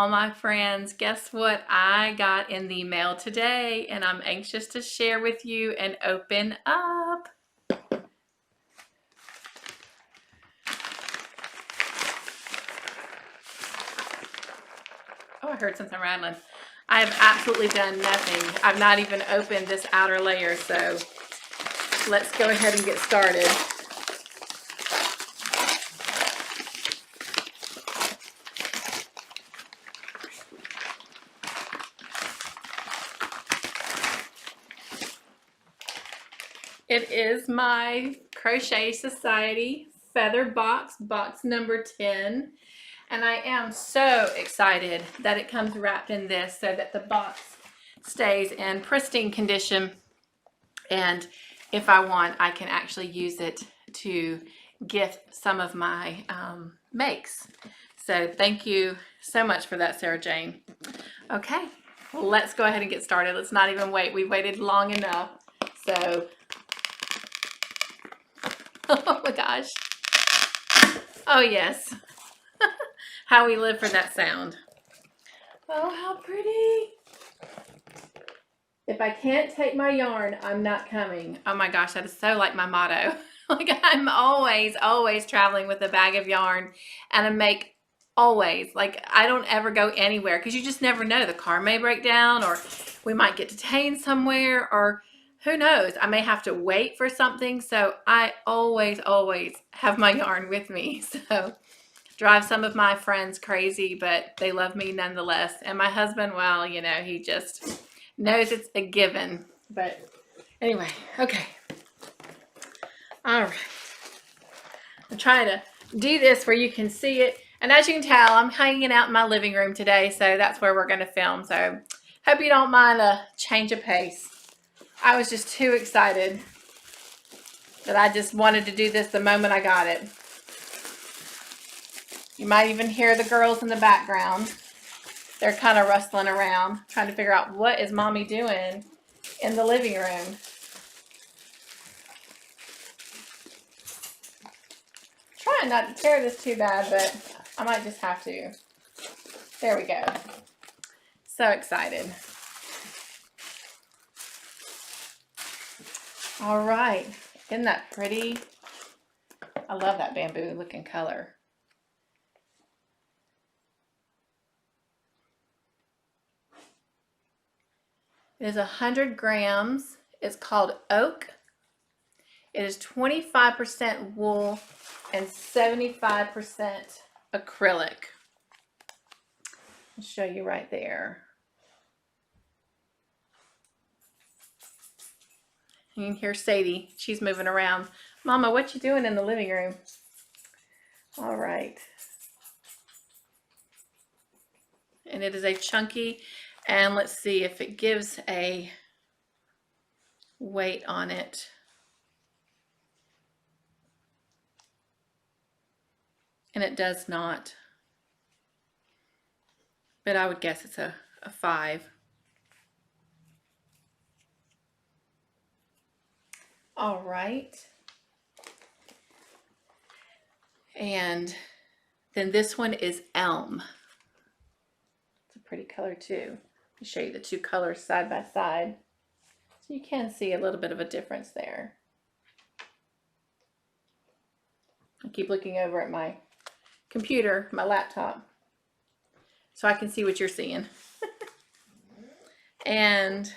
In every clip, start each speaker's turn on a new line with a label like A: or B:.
A: all my friends. Guess what I got in the mail today, and I'm anxious to share with you and open up. Oh, I heard something rattling. I have absolutely done nothing. I've not even opened this outer layer, so let's go ahead and get started. It is my Crochet Society feather box, box number 10. And I am so excited that it comes wrapped in this so that the box stays in pristine condition. And if I want, I can actually use it to gift some of my makes. So thank you so much for that, Sarah Jane. Okay, well, let's go ahead and get started. Let's not even wait. We've waited long enough. So, oh my gosh. Oh yes. How we live for that sound. Oh, how pretty. If I can't take my yarn, I'm not coming. Oh my gosh, that is so like my motto. Like I'm always traveling with a bag of yarn and a make always. Like I don't ever go anywhere because you just never know. The car may break down or we might get detained somewhere or who knows, I may have to wait for something. So I always have my yarn with me. So drive some of my friends crazy, but they love me nonetheless. And my husband, well, you know, he just knows it's a given. But anyway, okay. All right. I'm trying to do this where you can see it. And as you can tell, I'm hanging out in my living room today, so that's where we're going to film. So hope you don't mind a change of pace. I was just too excited that I just wanted to do this the moment I got it. You might even hear the girls in the background. They're kind of rustling around, trying to figure out what is mommy doing in the living room. Trying not to tear this too bad, but I might just have to. There we go. So excited. All right. Isn't that pretty? I love that bamboo looking color. It is 100 grams. It's called Oak. It is 25% wool and 75% acrylic. I'll show you right there. You can hear Sadie. She's moving around. Mama, what you doing in the living room? All right. And it is a chunky, and let's see if it gives a weight on it. And it does not. But I would guess it's a 5. All right. And then this one is Elm. It's a pretty color too. I'll show you the two colors side by side. So you can see a little bit of a difference there. I keep looking over at my computer, my laptop, so I can see what you're seeing. And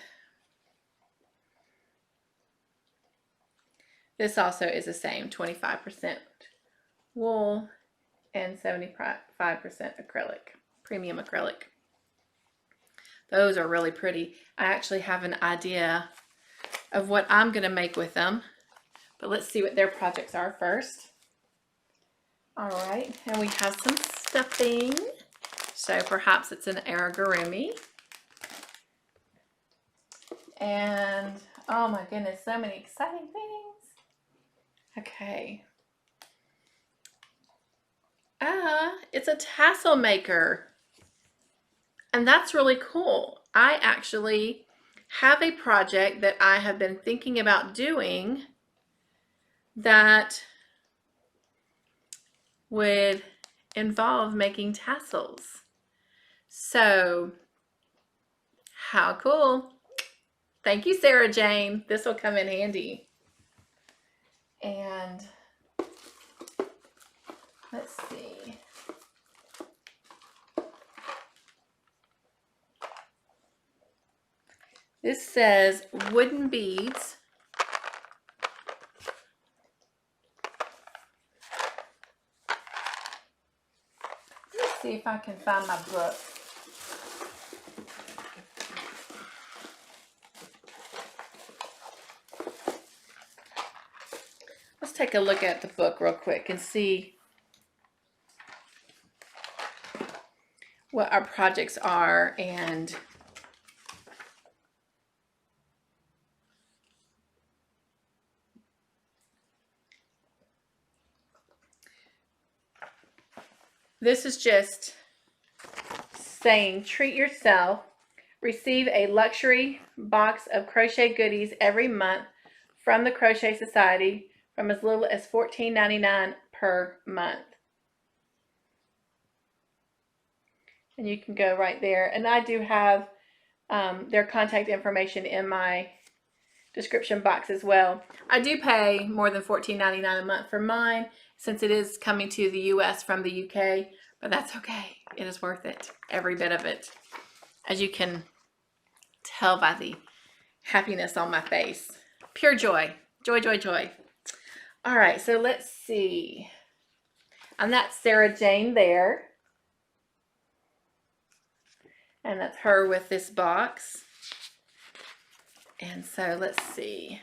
A: this also is the same, 25% wool and 75% acrylic, premium acrylic. Those are really pretty. I actually have an idea of what I'm going to make with them, but let's see what their projects are first. All right, and we have some stuffing. So perhaps it's an amigurumi. And oh my goodness, so many exciting things. Okay. It's a tassel maker. And that's really cool. I actually have a project that I have been thinking about doing that would involve making tassels. So, how cool. Thank you, Sarah Jane. This will come in handy. And let's see. This says wooden beads. Let's see if I can find my book. Let's take a look at the book real quick and see what our projects are. And this is just saying treat yourself. Receive a luxury box of crochet goodies every month from the Crochet Society from as little as $14.99 per month. And you can go right there. And I do have their contact information in my description box as well. I do pay more than $14.99 a month for mine since it is coming to the US from the UK, but that's okay. It is worth it, every bit of it, as you can tell by the happiness on my face. Pure joy, joy, joy, joy. All right, so let's see. And that's Sarah Jane there. And that's her with this box. And so let's see.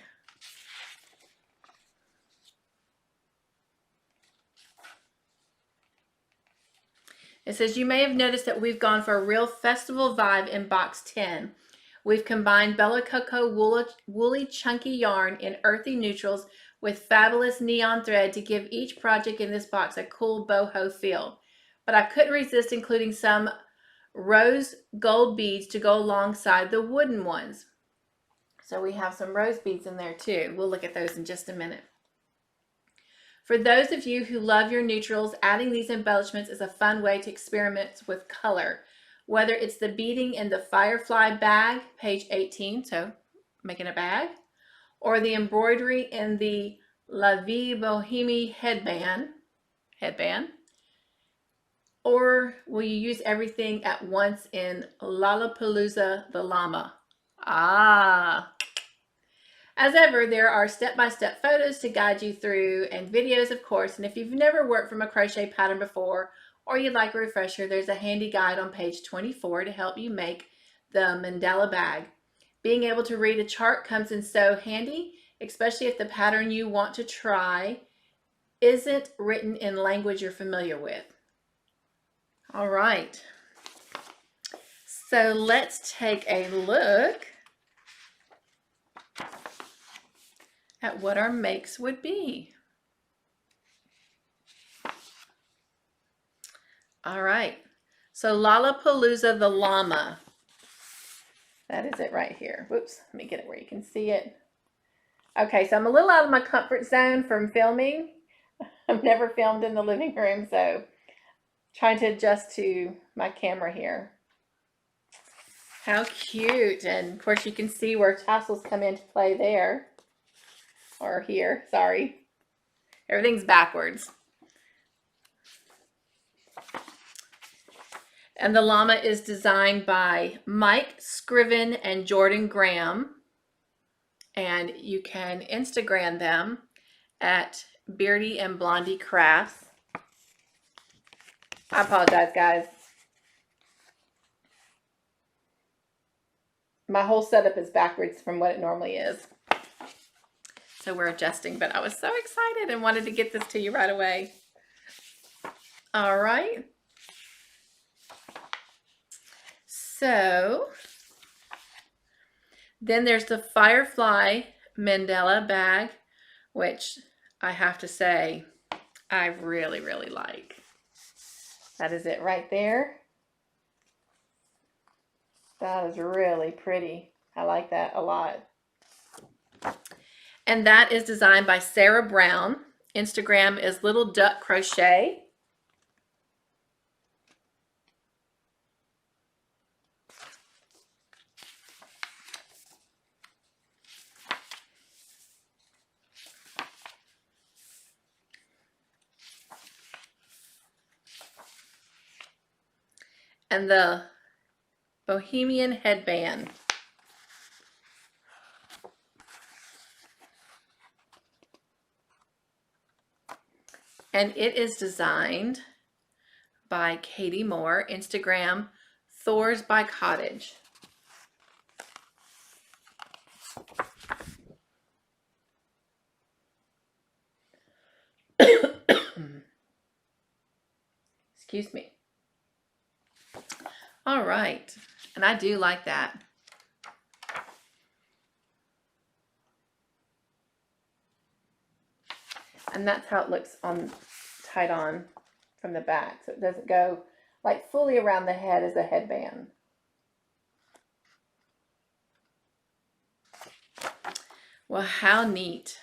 A: It says, you may have noticed that we've gone for a real festival vibe in box 10. We've combined Bella Cocoa woolly chunky yarn in earthy neutrals with fabulous neon thread to give each project in this box a cool boho feel. But I couldn't resist including some rose gold beads to go alongside the wooden ones. So we have some rose beads in there too. We'll look at those in just a minute. For those of you who love your neutrals, adding these embellishments is a fun way to experiment with color. Whether it's the beading in the Firefly bag, page 18, so making a bag, or the embroidery in the La Vie Boheme headband, or will you use everything at once in Lollapalooza the Llama? Ah! As ever, there are step-by-step photos to guide you through and videos, of course, and if you've never worked from a crochet pattern before or you'd like a refresher, there's a handy guide on page 24 to help you make the mandala bag. Being able to read a chart comes in so handy, especially if the pattern you want to try isn't written in language you're familiar with. All right, so let's take a look at what our makes would be. All right, so Lollapalooza the Llama. That is it right here. Whoops, let me get it where you can see it. Okay, so I'm a little out of my comfort zone from filming. I've never filmed in the living room, so trying to adjust to my camera here. How cute. And of course you can see where tassels come into play there. Or here, sorry. Everything's backwards. And the llama is designed by Mike Scriven and Jordan Graham. And you can Instagram them at Beardy and Blondie Crafts. I apologize, guys. My whole setup is backwards from what it normally is. So we're adjusting, but I was so excited and wanted to get this to you right away. All right. So then there's the Firefly mandala bag, which I have to say I really, really like. That is it right there. That is really pretty. I like that a lot. And that is designed by Sarah Brown. Instagram is Little Duck Crochet. and the Bohemian headband. And it is designed by Katie Moore, Instagram, Thor's by Cottage. Excuse me. All right, and I do like that. And that's how it looks on tied on from the back. So it doesn't go like fully around the head as a headband. Well, how neat.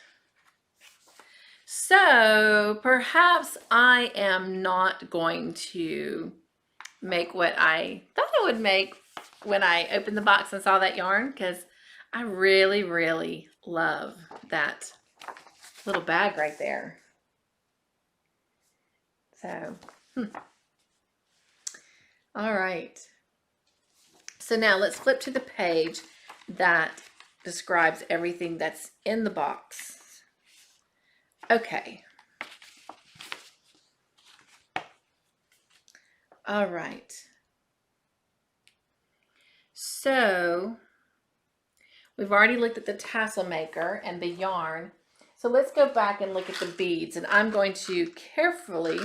A: So perhaps I am not going to make what I thought I would make when I opened the box and saw that yarn, because I really, really love that little bag right there. So, all right. So now let's flip to the page that describes everything that's in the box. Okay. All right. So we've already looked at the tassel maker and the yarn. So let's go back and look at the beads, and I'm going to carefully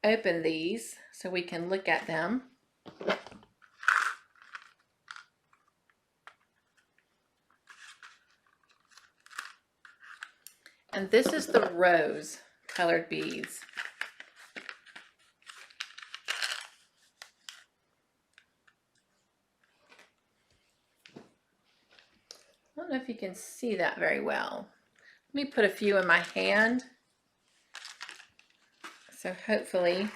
A: open these so we can look at them. And this is the rose colored beads. I don't know if you can see that very well. Let me put a few in my hand. So hopefully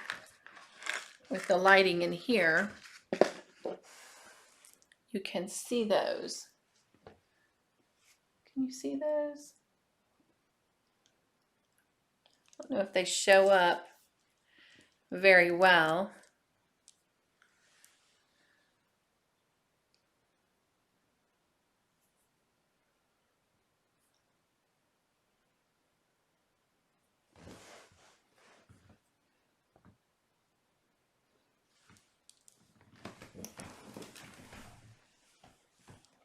A: with the lighting in here, you can see those. Can you see those? I don't know if they show up very well.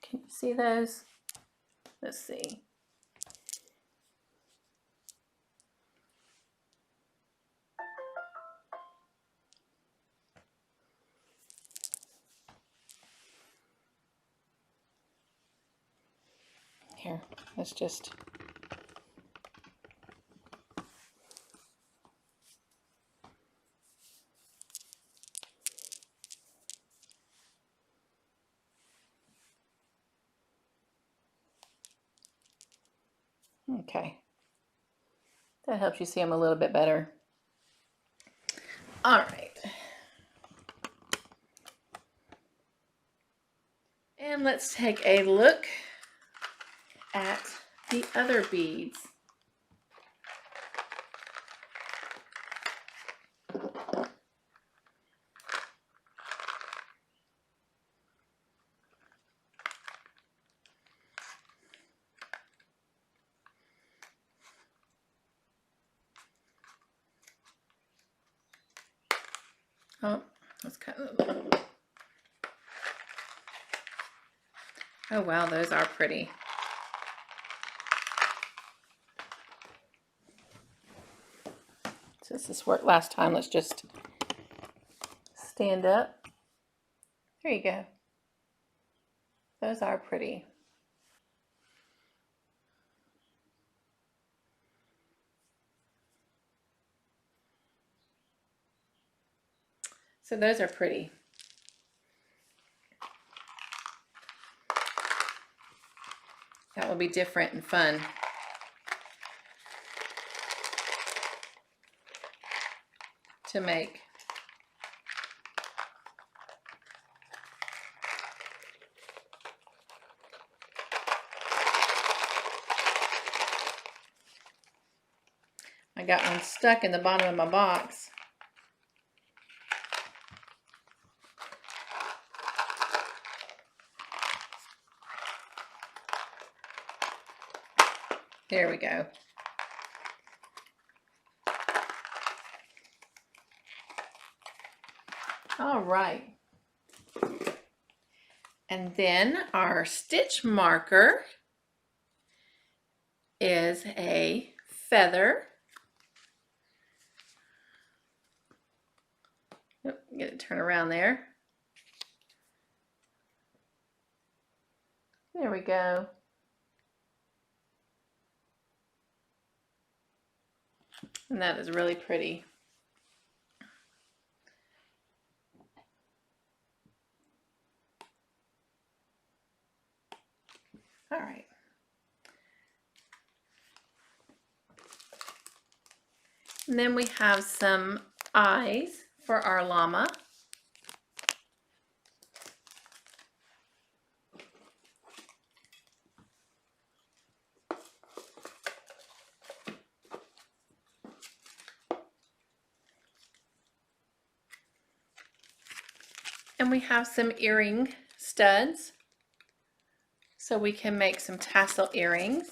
A: Can you see those? Let's see. Here, let's just. Okay. That helps you see them a little bit better. All right. And let's take a look at the other beads. Oh, that's kind of. Oh wow, those are pretty. Since this worked last time, let's just stand up. There you go. Those are pretty. So those are pretty. That will be different and fun. To make. I got one stuck in the bottom of my box. Here we go. All right. And then our stitch marker is a feather. Get it turn around there. There we go. And that is really pretty. All right. And then we have some eyes for our llama. And we have some earring studs, so we can make some tassel earrings.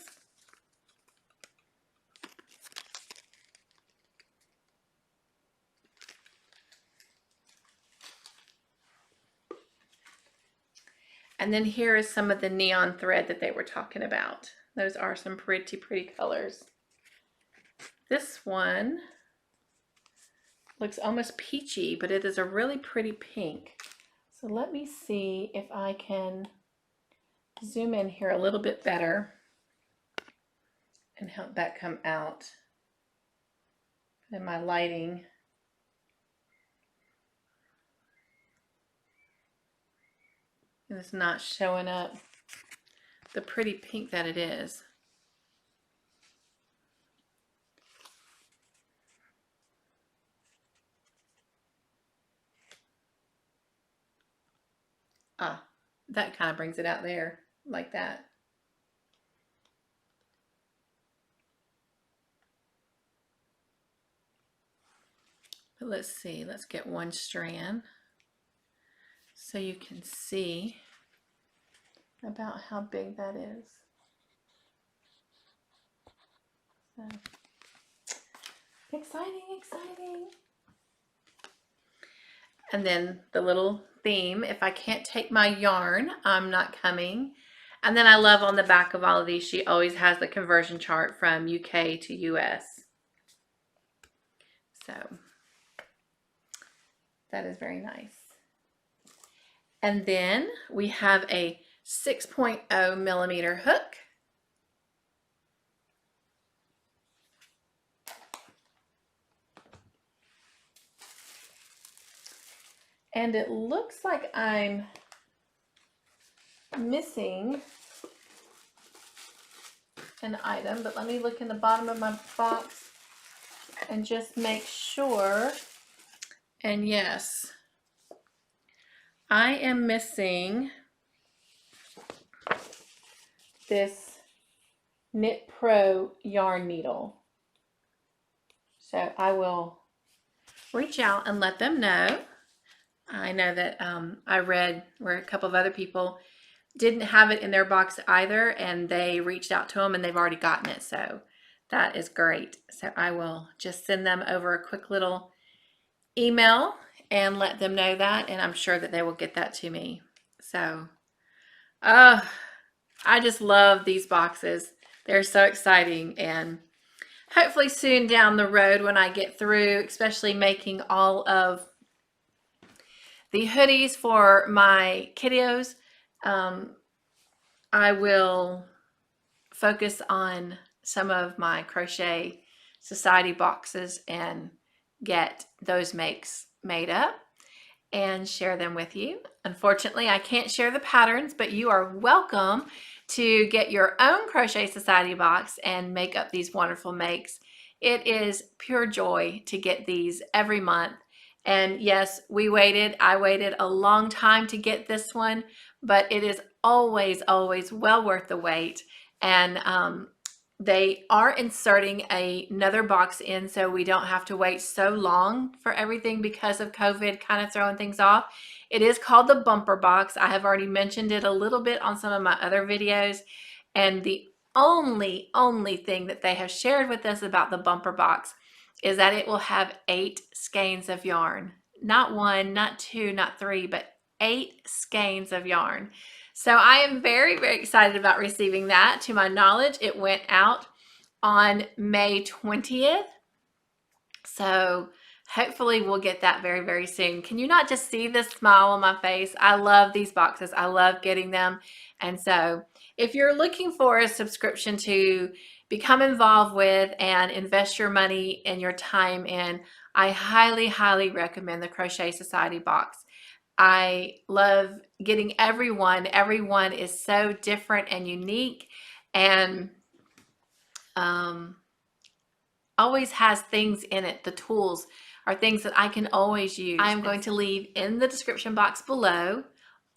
A: And then here is some of the neon thread that they were talking about. Those are some pretty, pretty colors. This one looks almost peachy, but it is a really pretty pink. So let me see if I can zoom in here a little bit better and help that come out in my lighting. And it's not showing up the pretty pink that it is. Ah, that kind of brings it out there like that. But let's see, let's get one strand so you can see about how big that is. So, exciting, exciting. And then the little theme, if I can't take my yarn, I'm not coming. And then I love on the back of all of these, she always has the conversion chart from UK to US. So that is very nice. And then we have a 6.0 millimeter hook. And it looks like I'm missing an item, but let me look in the bottom of my box and just make sure. And yes, I am missing this Knit Pro yarn needle. So I will reach out and let them know. I know that I read where a couple of other people didn't have it in their box either, and they reached out to them and they've already gotten it. So that is great. So I will just send them over a quick little email and let them know that, and I'm sure that they will get that to me. So I just love these boxes. They're so exciting, and hopefully soon down the road when I get through, especially making all of the hoodies for my kiddos, I will focus on some of my Crochet Society boxes and get those makes made up and share them with you. Unfortunately, I can't share the patterns, but you are welcome to get your own Crochet Society box and make up these wonderful makes. It is pure joy to get these every month. And yes, I waited a long time to get this one, but it is always, always well worth the wait. And they are inserting another box in, so we don't have to wait so long for everything because of COVID kind of throwing things off. It is called the bumper box. I have already mentioned it a little bit on some of my other videos. And the only thing that they have shared with us about the bumper box is that it will have 8 skeins of yarn. Not 1, not 2, not 3, but 8 skeins of yarn. So I am very, very excited about receiving that. To my knowledge, it went out on May 20th. So hopefully we'll get that very, very soon. Can you not just see this smile on my face? I love these boxes. I love getting them. And so if you're looking for a subscription to become involved with and invest your money and your time in, I highly, highly recommend the Crochet Society box. I love getting everyone. Everyone is so different and unique, and always has things in it. The tools are things that I can always use. I am going to leave in the description box below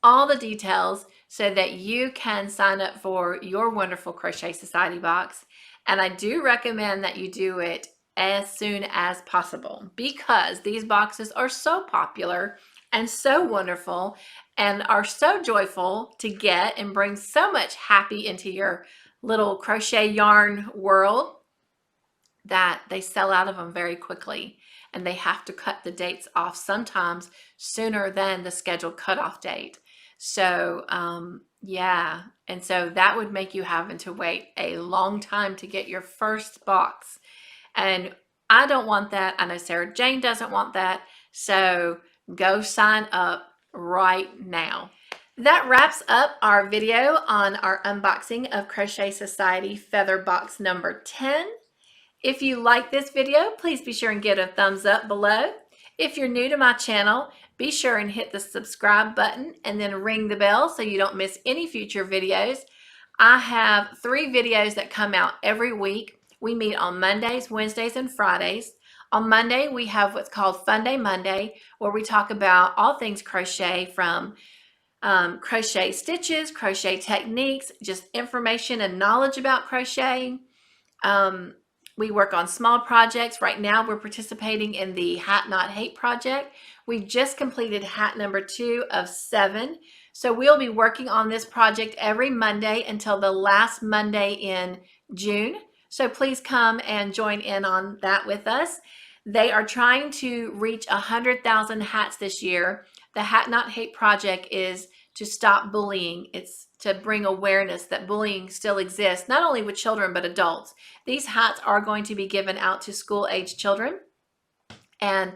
A: all the details so that you can sign up for your wonderful Crochet Society box. And I do recommend that you do it as soon as possible, because these boxes are so popular and so wonderful and are so joyful to get and bring so much happy into your little crochet yarn world that they sell out of them very quickly, and they have to cut the dates off sometimes sooner than the scheduled cutoff date. So yeah, and so that would make you having to wait a long time to get your first box, and I don't want that. I know Sarah Jane doesn't want that. So go sign up right now. That wraps up our video on our unboxing of Crochet Society Feather Box number 10. If you like this video, please be sure and give it a thumbs up below. If you're new to my channel, be sure and hit the subscribe button and then ring the bell so you don't miss any future videos. I have 3 videos that come out every week. We meet on Mondays, Wednesdays, and Fridays. On Monday, we have what's called Fun Day Monday, where we talk about all things crochet, from crochet stitches, crochet techniques, just information and knowledge about crocheting. We work on small projects. Right now, we're participating in the Hat Not Hate project. We've just completed hat number 2 of 7. So we'll be working on this project every Monday until the last Monday in June. So please come and join in on that with us. They are trying to reach 100,000 hats this year. The Hat Not Hate project is to stop bullying. It's to bring awareness that bullying still exists, not only with children, but adults. These hats are going to be given out to school-age children. And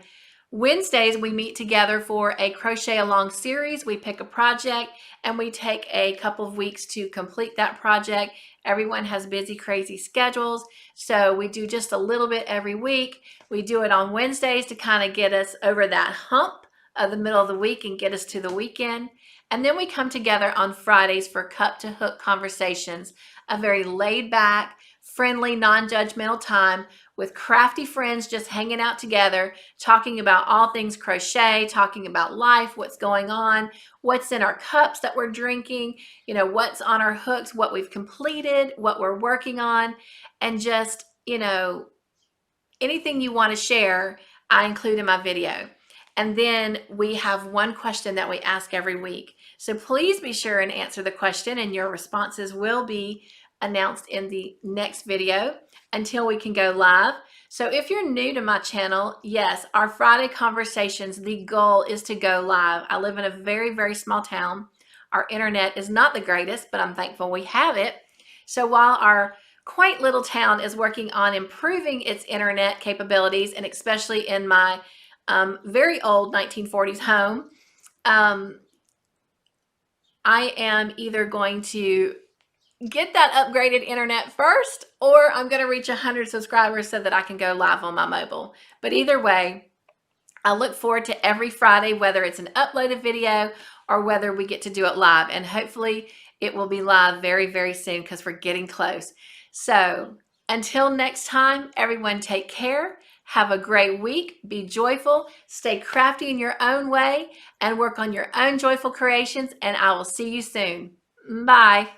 A: Wednesdays, we meet together for a crochet along series. We pick a project and we take a couple of weeks to complete that project. Everyone has busy, crazy schedules, so we do just a little bit every week. We do it on Wednesdays to kind of get us over that hump of the middle of the week and get us to the weekend. And then we come together on Fridays for Cup to Hook conversations, a very laid back, friendly, non-judgmental time with crafty friends just hanging out together, talking about all things crochet, talking about life, what's going on, what's in our cups that we're drinking, you know, what's on our hooks, what we've completed, what we're working on, and just, you know, anything you want to share, I include in my video. And then we have one question that we ask every week. So please be sure and answer the question, and your responses will be announced in the next video until we can go live. So if you're new to my channel, yes, our Friday conversations, the goal is to go live. I live in a very, very small town. Our internet is not the greatest, but I'm thankful we have it. So while our quaint little town is working on improving its internet capabilities, and especially in my very old 1940s home, I am either going to get that upgraded internet first, or I'm going to reach 100 subscribers so that I can go live on my mobile. But either way, I look forward to every Friday, whether it's an uploaded video or whether we get to do it live. And hopefully it will be live very, very soon, because we're getting close. So until next time, everyone take care. Have a great week. Be joyful. Stay crafty in your own way and work on your own joyful creations. And I will see you soon. Bye.